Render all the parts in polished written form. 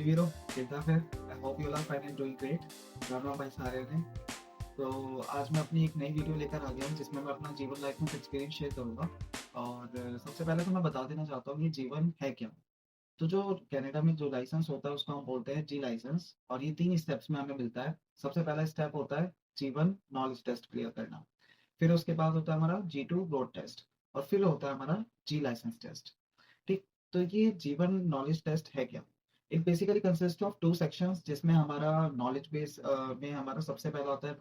वीरो कैसा है? I hope you are fine and doing great. Ram Ram भाई सारे ने। तो आज मैं अपनी एक नई वीडियो लेकर आ गया हूँ जिसमें मैं अपना जीवन लाइफ में एक्सपीरियंस शेयर करूंगा। और सबसे पहले तो मैं बता देना चाहता हूँ ये जीवन है क्या। तो जो कनाडा में जो लाइसेंस होता है उसको हम बोलते हैं जी लाइसेंस, और ये 3 स्टेप्स में हमें मिलता है। सबसे पहला स्टेप होता है जीवन नॉलेज टेस्ट क्लियर करना। फिर उसके बाद होता है हमारा G2 रोड टेस्ट। और फिर होता है हमारा जी लाइसेंस टेस्ट। ठीक। तो ये जीवन नॉलेज टेस्ट है क्या? It basically consist of 2 sections, जिसमें हमारा नॉलेज बेस में हमारा सबसे पहला होता है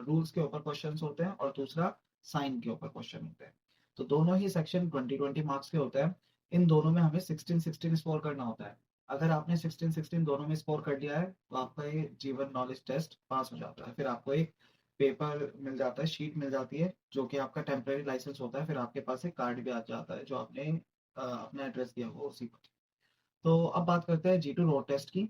रूल्स के ऊपर क्वेश्चंस होते हैं, और दूसरा साइन के ऊपर क्वेश्चन होते हैं। तो दोनों ही सेक्शन 20-20 मार्क्स के होते हैं। इन दोनों में हमें 16-16 स्कोर करना होता है। अगर आपने 16-16 दोनों में स्कोर कर लिया है तो आपका ये जीवन नॉलेज टेस्ट पास हो जाता है। फिर आपको एक पेपर मिल जाता है, शीट मिल जाती है, जो कि आपका टेम्परेरी लाइसेंस होता है। फिर आपके पास एक कार्ड भी आ जाता है जो आपने अपना एड्रेस दिया वो उसी पर। तो अब बात करते हैं G2 रोड टेस्ट की।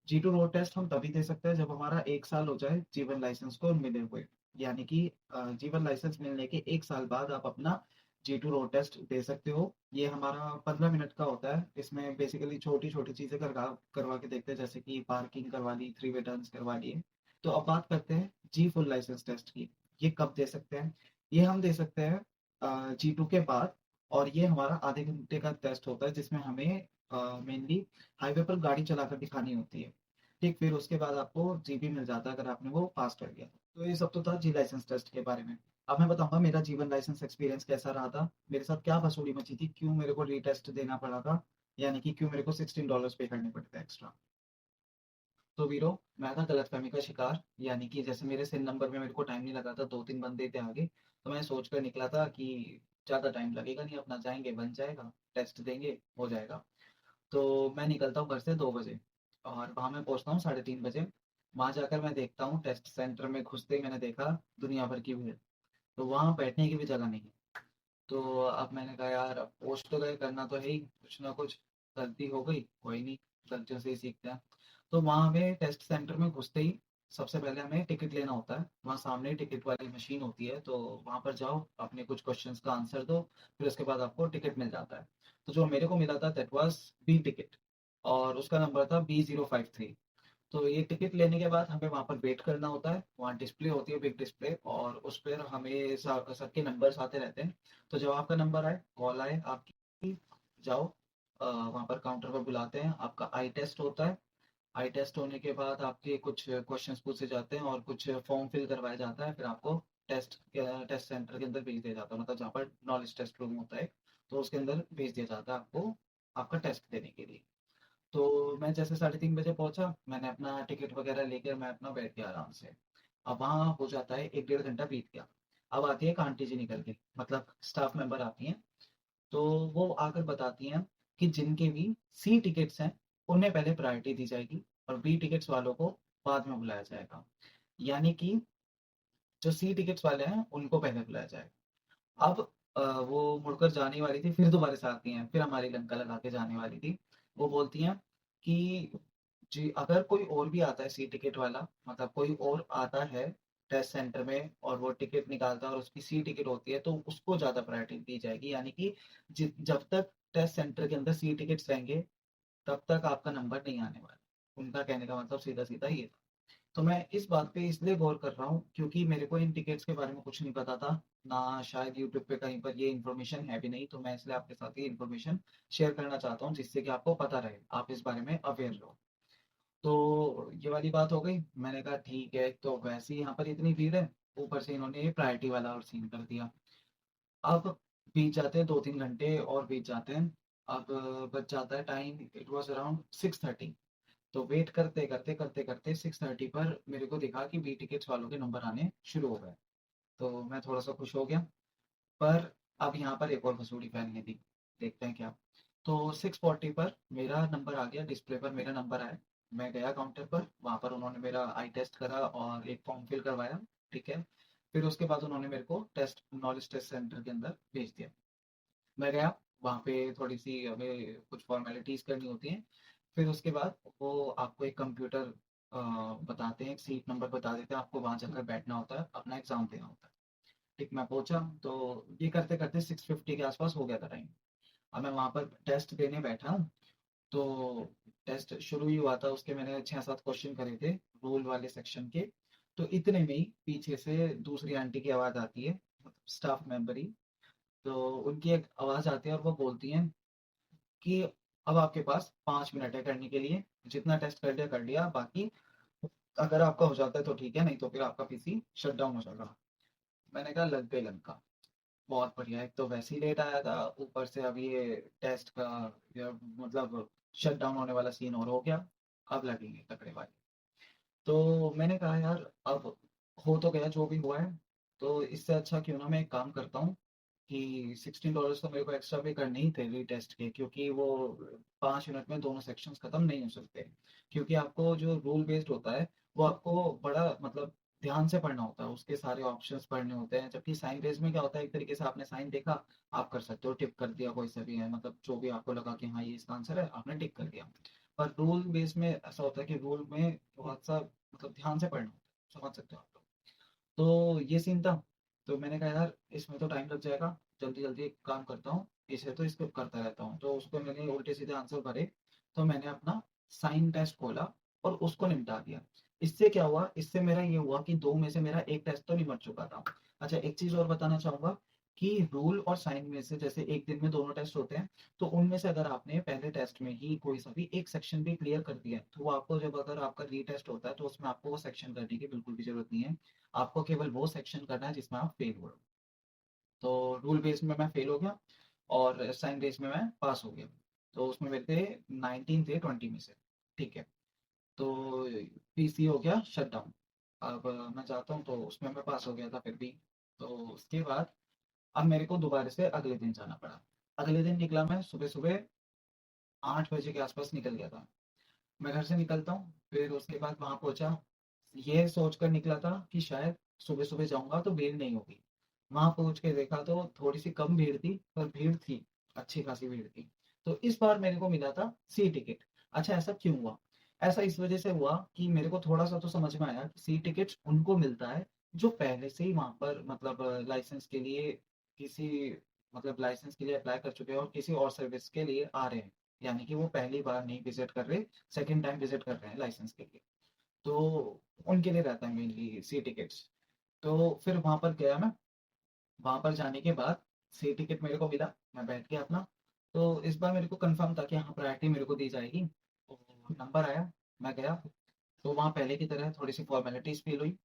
G2 रोड टेस्ट हम तभी दे सकते हैं जब हमारा 1 साल हो जाए जीवन लाइसेंस को मिले हुए। यानी कि जीवन लाइसेंस मिलने के 1 साल बाद आप अपना G2 रोड टेस्ट दे सकते हो। ये हमारा 15 मिनट का होता है। इसमें बेसिकली छोटी छोटी चीजें करवा के देखते हैं, जैसे कि पार्किंग करवा ली, 3 वे टर्न्स करवा लिए। तो अब बात करते हैं जी फुल लाइसेंस टेस्ट की। ये कब दे सकते हैं? ये हम दे सकते हैं G2 के बाद। और ये हमारा आधे घंटे का टेस्ट होता है जिसमें हमें मेनली हाईवे पर गाड़ी चलाकर दिखानी होती है। ठीक। फिर उसके बाद आपको जीबी मिल जाता है अगर आपने वो पास कर लिया। तो ये सब तो था जी लाइसेंस टेस्ट के बारे में। अब मैं बताऊंगा मेरा जीवन लाइसेंस एक्सपीरियंस कैसा रहा था, मेरे साथ क्या फसूड़ी मची थी, क्यों मेरे को रीटेस्ट देना पड़ा था, यानी कि क्यों मेरे को $16 पे करने पड़े थे एक्स्ट्रा। तो वीरो, मैं था गलतफहमी का शिकार। यानी कि जैसे मेरे सिन नंबर में मेरे को टाइम नहीं लगा था, 2-3 बंदे थे आगे। तो मैं सोच कर निकला था कि ज़्यादा टाइम लगेगा नहीं, अपना जाएंगे, बन जाएगा, टेस्ट देंगे, हो जाएगा। तो मैं निकलता हूँ घर से 2 बजे, और वहाँ मैं पहुँचता हूँ 3:30 बजे। वहाँ जाकर मैं देखता हूँ, टेस्ट सेंटर में घुसते ही मैंने देखा दुनिया भर की भीड़। तो वहाँ बैठने की भी जगह नहीं है। तो अब मैंने कहा यार, अब पहुँच तो गए, करना तो है ही, कुछ ना कुछ गलती हो गई, कोई नहीं, गलतियों से ही सीखते हैं। तो वहाँ हमें टेस्ट सेंटर में घुसते ही सबसे पहले हमें टिकट लेना होता है। वहाँ सामने टिकट वाली मशीन होती है, तो वहाँ पर जाओ, अपने कुछ क्वेश्चंस का आंसर दो। फिर उसके बाद आपको टिकट मिल जाता है। तो जो मेरे को मिला था दैट वाज बी टिकट, और उसका नंबर था B053। तो ये टिकट लेने के बाद हमें वहाँ पर वेट करना होता है। वहाँ डिस्प्ले होती है, बिग डिस्प्ले, और उस पर हमें सबके नंबर्स आते रहते हैं। तो जब आपका नंबर आए, कॉल आए आपकी, जाओ, वहाँ पर काउंटर पर बुलाते हैं, आपका आई टेस्ट होता है। आई टेस्ट होने के बाद आपके कुछ क्वेश्चंस पूछे जाते हैं और कुछ फॉर्म फिल करवाया जाता है। फिर आपको टेस्ट सेंटर के अंदर भेज दिया जाता है, मतलब जहाँ पर नॉलेज टेस्ट रूम होता है, तो उसके अंदर भेज दिया जाता है आपको आपका टेस्ट देने के लिए। तो मैं जैसे 3:30 बजे पहुंचा, मैंने अपना टिकट वगैरह लेकर मैं अपना बैठ गया आराम से। अब वहाँ हो जाता है 1-1.5 घंटा बीत गया। अब आती है एक आंटी जी निकल के, मतलब स्टाफ मेंबर आती हैं। तो वो आकर बताती हैं कि जिनके भी सी टिकट्स हैं उन्हें पहले प्रायोरिटी दी जाएगी, और बी टिकट्स वालों को बाद में बुलाया जाएगा। यानी कि जो सी टिकट्स वाले हैं उनको पहले बुलाया जाएगा। अब वो मुड़कर जाने वाली थी, फिर दोबारा से आती हैं, फिर हमारी लंका लगा के जाने वाली थी। वो बोलती हैं कि जी, अगर कोई और भी आता है सी टिकट वाला, मतलब कोई और आता है टेस्ट सेंटर में और वो टिकट निकालता है और उसकी सी टिकट होती है, तो उसको ज्यादा प्रायोरिटी दी जाएगी। यानी कि जब तक टेस्ट सेंटर के अंदर सी टिकट्स रहेंगे तब तक आपका नंबर नहीं आने वाला। उनका कहने का मतलब सीधा सीधा ये था। तो मैं इस बात पे इसलिए गौर कर रहा हूँ क्योंकि मेरे को इन टिकट्स के बारे में कुछ नहीं पता था, ना शायद यूट्यूब पे कहीं पर ये इन्फॉर्मेशन है भी नहीं। तो मैं इसलिए आपके साथ ये इन्फॉर्मेशन शेयर करना चाहता हूँ, जिससे कि आपको पता रहे, आप इस बारे में अवेयर रहो। तो ये वाली बात हो गई। मैंने कहा ठीक है, तो वैसे ही यहाँ पर इतनी भीड़ है, ऊपर से इन्होंने ये प्रायोरिटी वाला और सीन कर दिया। अब बीत जाते हैं 2-3 घंटे और बीत जाते हैं। अब बच जाता है टाइम, इट वॉज अराउंड 6:30। तो वेट करते करते करते करते 6:30 पर मेरे को दिखा कि बी टिकट्स वालों के नंबर आने शुरू हो गए। तो मैं थोड़ा सा खुश हो गया। पर अब यहाँ पर एक और मसूड़ी फैलने दी, देखते हैं क्या। तो 6:40 पर मेरा नंबर आ गया, डिस्प्ले पर मेरा नंबर आया। मैं गया काउंटर पर, वहाँ पर उन्होंने मेरा आई टेस्ट करा और एक फॉर्म फिल करवाया। ठीक है। फिर उसके बाद उन्होंने मेरे को टेस्ट नॉलेज टेस्ट सेंटर के अंदर भेज दिया। मैं गया, वहाँ पे थोड़ी सी हमें कुछ फॉर्मेलिटीज करनी होती हैं। फिर उसके बाद वो आपको एक कंप्यूटर बताते हैं, एक सीट नंबर बता देते हैं, आपको वहाँ जाकर बैठना होता है, अपना एग्जाम देना होता है। ठीक। मैं पहुंचा, तो ये करते करते 6:50 के आसपास हो गया था टाइम। अब मैं वहाँ पर टेस्ट देने बैठा हूँ। तो टेस्ट शुरू ही हुआ था, उसके मैंने 6-7 क्वेश्चन करे थे रूल वाले सेक्शन के। तो इतने में ही पीछे से दूसरी आंटी की आवाज़ आती है, स्टाफ मेंबर ही। तो उनकी एक आवाज़ आती है और वो बोलती हैं कि अब आपके पास 5 मिनट है करने के लिए, जितना टेस्ट कर लिया, बाकी अगर आपका हो जाता है तो ठीक है, नहीं तो फिर आपका पीसी शट डाउन हो जाएगा। मैंने कहा लग गई लंका। बहुत बढ़िया, एक तो वैसे ही लेट आया था, ऊपर से अब ये टेस्ट का मतलब शट डाउन होने वाला सीन और हो गया। अब लगेंगे तकड़े वाले। तो मैंने कहा यार, अब हो तो गया जो भी हुआ है, तो इससे अच्छा क्यों ना मैं एक काम करता हूँ कि $16 तो मेरे को एक्स्ट्रा पे करने ही थे रीटेस्ट के, क्योंकि वो 5 मिनट में दोनों सेक्शंस खत्म नहीं हो सकते। क्योंकि आपको जो रूल बेस्ड होता है वो आपको बड़ा मतलब ध्यान से पढ़ना होता है, उसके सारे ऑप्शंस पढ़ने होते हैं। जबकि साइन बेस्ड में क्या होता है, एक तरीके से आपने साइन देखा, आप कर सकते हो, टिक कर दिया, कोई सा भी है, मतलब जो भी आपको लगा कि हाँ ये इसका आंसर है, आपने टिक कर दिया। पर रूल बेस में ऐसा होता है कि रूल में बहुत सा मतलब ध्यान से पढ़ना होता है, समझ सकते हो आप लोग। तो ये सीन था। तो मैंने कहा यार इसमें तो टाइम लग जाएगा, जल्दी जल्दी एक काम करता हूँ, इसे तो स्किप करता रहता हूँ। तो उसको मैंने उल्टे सीधे आंसर भरे। तो मैंने अपना साइन टेस्ट खोला और उसको निपटा दिया। इससे क्या हुआ, इससे मेरा ये हुआ कि दो में से मेरा एक टेस्ट तो निपट चुका था। अच्छा, एक चीज और बताना चाहूंगा कि रूल और साइन में से जैसे एक दिन में दोनों टेस्ट होते हैं, तो उनमें से अगर आपने पहले टेस्ट में ही कोई सा भी एक सेक्शन भी क्लियर कर दिया है, तो वो आपको जब अगर आपका रीटेस्ट होता है तो उसमें आपको वो सेक्शन करने की बिल्कुल भी जरूरत नहीं है। आपको केवल वो सेक्शन करना है जिसमें आप फेल हुए हो। तो रूल बेस में मैं फेल हो गया और साइन बेस में मैं पास हो गया। तो उसमें मेरे थे 19 थे 20 में से। ठीक है। तो पीसी हो गया शट डाउन। अब मैं चाहता हूँ, तो उसमें मैं पास हो गया था फिर भी। तो उसके बाद अब मेरे को दोबारा से अगले दिन जाना पड़ा। अगले दिन निकला मैं सुबह सुबह 8 बजे के आसपास निकल गया था। मैं घर से निकलता हूँ, फिर उसके बाद वहां पहुंचा, ये सोचकर निकला था कि शायद सुबह सुबह जाऊंगा तो भीड़ नहीं होगी। वहां पहुंच के देखा तो थोड़ी सी कम भीड़ थी, पर भीड़ थी, अच्छी खासी भीड़ थी। तो इस बार मेरे को मिला था सी टिकट। अच्छा, ऐसा क्यों हुआ? ऐसा इस वजह से हुआ कि मेरे को थोड़ा सा तो समझ में आया कि सी टिकट उनको मिलता है जो पहले से ही वहां पर मतलब लाइसेंस के लिए किसी मतलब लाइसेंस के लिए अप्लाई कर चुके हैं और किसी और सर्विस के लिए आ रहे हैं। यानी कि वो पहली बार नहीं विजिट कर रहे, सेकंड टाइम विजिट कर रहे हैं लाइसेंस के लिए। तो उनके लिए रहता है मेनली सी टिकट्स। तो फिर वहां पर गया मैं। वहां पर जाने के बाद सी टिकट मेरे को मिला, मैं बैठ गया अपना। तो इस बार मेरे को कंफर्म था कि हाँ प्रायोरिटी मेरे को दी जाएगी। तो नंबर आया, मैं गया। तो वहाँ पहले की तरह थोड़ी सी फॉर्मेलिटीज फील हुई।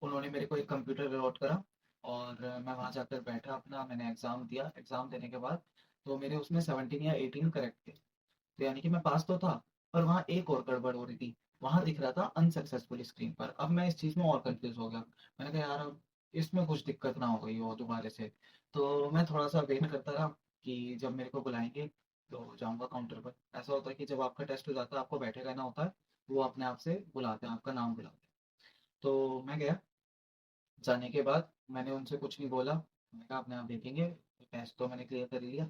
उन्होंने मेरे को एक कंप्यूटर अलॉट करा और मैं वहाँ जाकर बैठा अपना, मैंने एग्ज़ाम दिया। एग्ज़ाम देने के बाद तो मेरे उसमें 17 या 18 करेक्ट थे। तो यानी कि मैं पास तो था, पर वहाँ एक और गड़बड़ हो रही थी। वहाँ दिख रहा था अनसक्सेसफुल स्क्रीन पर। अब मैं इस चीज़ में और कंफ्यूज हो गया। मैंने कहा यार अब इसमें कुछ दिक्कत ना हो गई हो दोबारा से। तो मैं थोड़ा सा वेट करता रहा कि जब मेरे को बुलाएंगे तो जाऊँगा काउंटर पर। ऐसा होता है कि जब आपका टेस्ट हो जाता है आपको बैठे रहना होता है, वो अपने आप से बुलाते हैं, आपका नाम बुलाते हैं। तो मैं गया। जाने के बाद मैंने उनसे कुछ नहीं बोला, मैंने कहा अपने आप देखेंगे, टेस्ट तो मैंने क्लियर कर ही लिया।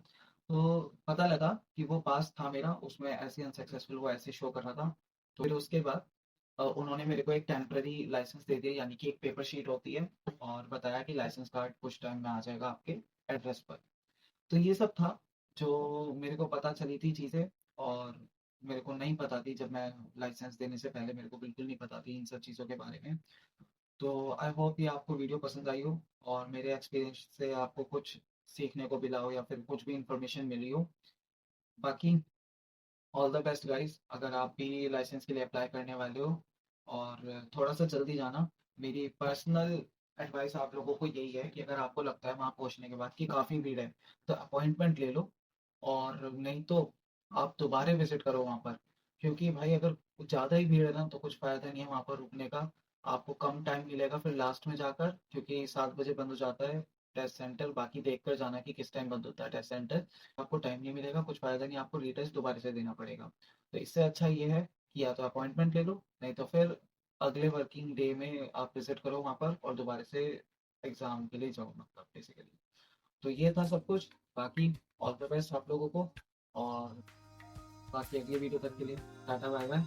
तो पता लगा कि वो पास था मेरा, उसमें ऐसे अनसक्सेसफुल वो ऐसे शो कर रहा था। तो फिर उसके बाद उन्होंने मेरे को एक टेम्पररी लाइसेंस दे दिया, यानी कि एक पेपर शीट होती है, और बताया कि लाइसेंस कार्ड कुछ टाइम में आ जाएगा आपके एड्रेस पर। तो ये सब था जो मेरे को पता चली थी चीज़ें। और मेरे को नहीं पता थी, जब मैं लाइसेंस देने से पहले मेरे को बिल्कुल नहीं पता थी इन सब चीज़ों के बारे में। तो आई होप ये आपको वीडियो पसंद आई हो और मेरे एक्सपीरियंस से आपको कुछ सीखने को मिला हो या फिर कुछ भी इंफॉर्मेशन मिली हो। बाकी ऑल द बेस्ट गाइस, अगर आप भी लाइसेंस के लिए अप्लाई करने वाले हो और थोड़ा सा जल्दी जाना। मेरी पर्सनल एडवाइस आप लोगों को यही है कि अगर आपको लगता है वहाँ पहुँचने के बाद कि काफ़ी भीड़ है, तो अपॉइंटमेंट ले लो। और नहीं तो आप दोबारा विजिट करो वहाँ पर। क्योंकि भाई अगर कुछ ज़्यादा ही भीड़ है ना तो कुछ फ़ायदा नहीं है वहाँ पर रुकने का। आपको कम टाइम मिलेगा फिर लास्ट में जाकर, क्योंकि 7 बजे बंद हो जाता है टेस्ट सेंटर। बाकी देख कर जाना कि किस टाइम बंद होता है टेस्ट सेंटर। आपको टाइम नहीं मिलेगा, कुछ फ़ायदा नहीं, आपको रीटेस्ट दोबारा से देना पड़ेगा। तो इससे अच्छा ये है कि या तो अपॉइंटमेंट ले लो, नहीं तो फिर अगले वर्किंग डे में आप विजिट करो वहाँ पर और दोबारा से एग्ज़ाम के लिए जाओ, मतलब बेसिकली। तो ये था सब कुछ। बाकी ऑल द बेस्ट आप लोगों को। और बाकी अगले वीडियो तक के लिए टाटा बाय बाय।